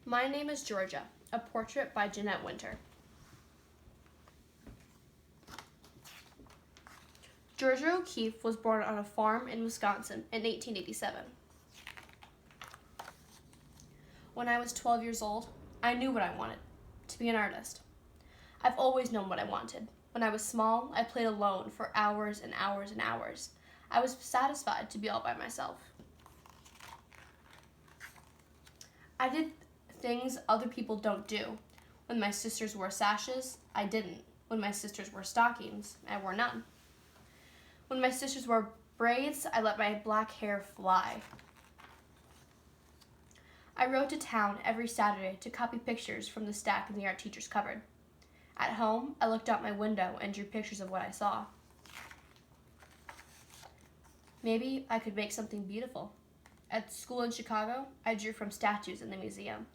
My name is Georgia, a portrait by Jeannette Winter. Georgia O'Keeffe was born on a farm in Wisconsin in 1887. When I was 12 years old, I knew what I wanted, to be an artist. I've always known what I wanted. When I was small, I played alone for hours and hours and hours. I was satisfied to be all by myself. I did things other people don't do. When my sisters wore sashes, I didn't. When my sisters wore stockings, I wore none. When my sisters wore braids, I let my black hair fly. I rode to town every Saturday to copy pictures from the stack in the art teacher's cupboard. At home, I looked out my window and drew pictures of what I saw. Maybe I could make something beautiful. At school in Chicago, I drew from statues in the museum.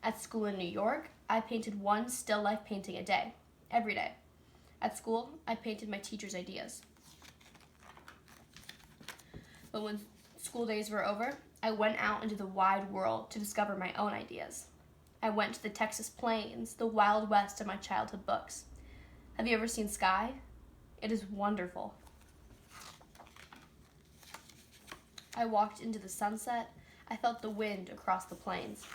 At school in New York, I painted one still life painting a day, every day. At school, I painted my teacher's ideas. But when school days were over, I went out into the wide world to discover my own ideas. I went to the Texas plains, the Wild West of my childhood books. Have you ever seen sky? It is wonderful. I walked into the sunset. I felt the wind across the plains.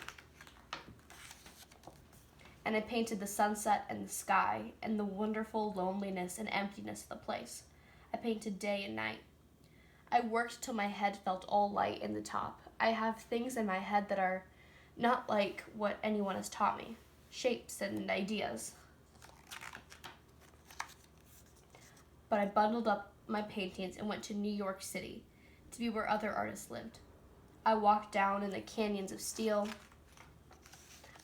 And I painted the sunset and the sky and the wonderful loneliness and emptiness of the place. I painted day and night. I worked till my head felt all light in the top. I have things in my head that are not like what anyone has taught me, shapes and ideas. But I bundled up my paintings and went to New York City to be where other artists lived. I walked down in the canyons of steel.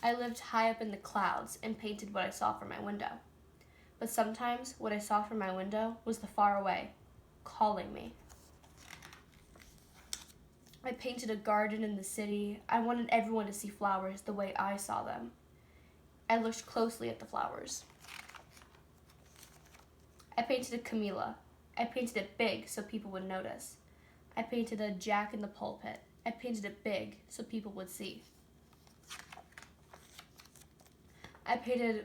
I lived high up in the clouds and painted what I saw from my window. But sometimes what I saw from my window was the far away, calling me. I painted a garden in the city. I wanted everyone to see flowers the way I saw them. I looked closely at the flowers. I painted a camellia. I painted it big so people would notice. I painted a jack in the pulpit. I painted it big so people would see. I painted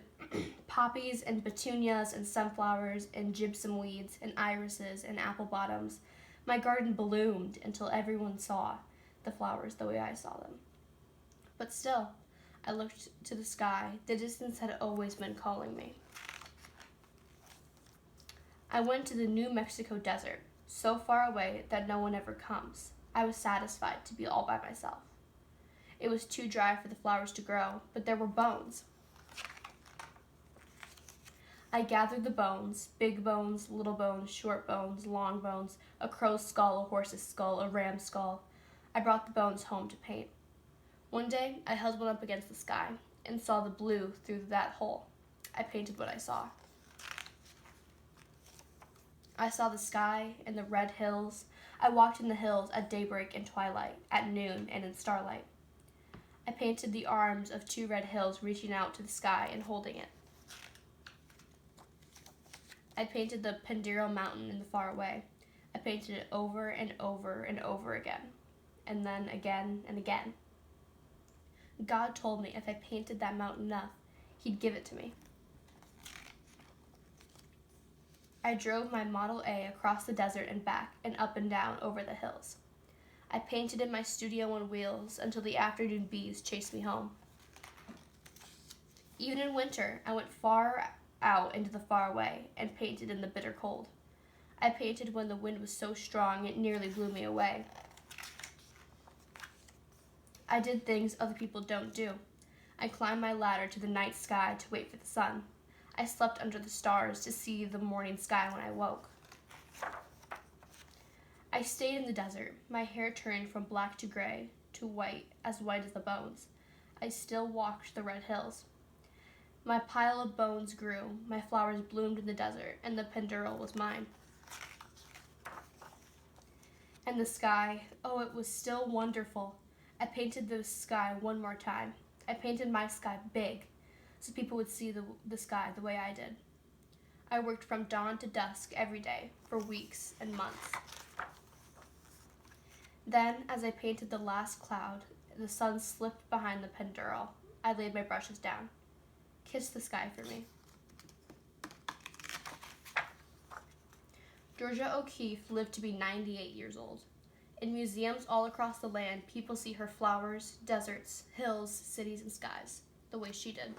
poppies and petunias and sunflowers and gypsum weeds and irises and apple bottoms. My garden bloomed until everyone saw the flowers the way I saw them. But still, I looked to the sky. The distance had always been calling me. I went to the New Mexico desert, so far away that no one ever comes. I was satisfied to be all by myself. It was too dry for the flowers to grow, but there were bones. I gathered the bones, big bones, little bones, short bones, long bones, a crow's skull, a horse's skull, a ram's skull. I brought the bones home to paint. One day, I held one up against the sky and saw the blue through that hole. I painted what I saw. I saw the sky and the red hills. I walked in the hills at daybreak and twilight, at noon and in starlight. I painted the arms of two red hills reaching out to the sky and holding it. I painted the Pendiril Mountain in the far away. I painted it over and over and over again, and then again and again. God told me if I painted that mountain enough, He'd give it to me. I drove my Model A across the desert and back and up and down over the hills. I painted in my studio on wheels until the afternoon bees chased me home. Even in winter, I went far out into the far away and painted in the bitter cold. I painted when the wind was so strong it nearly blew me away. I did things other people don't do. I climbed my ladder to the night sky to wait for the sun. I slept under the stars to see the morning sky when I woke. I stayed in the desert. My hair turned from black to gray to white as the bones. I still walked the red hills. My pile of bones grew, my flowers bloomed in the desert, and the Pendiril was mine. And the sky, oh, it was still wonderful. I painted the sky one more time. I painted my sky big, so people would see the sky the way I did. I worked from dawn to dusk every day for weeks and months. Then, as I painted the last cloud, the sun slipped behind the Pendiril. I laid my brushes down. Kiss the sky for me. Georgia O'Keeffe lived to be 98 years old. In museums all across the land, people see her flowers, deserts, hills, cities, and skies, the way she did.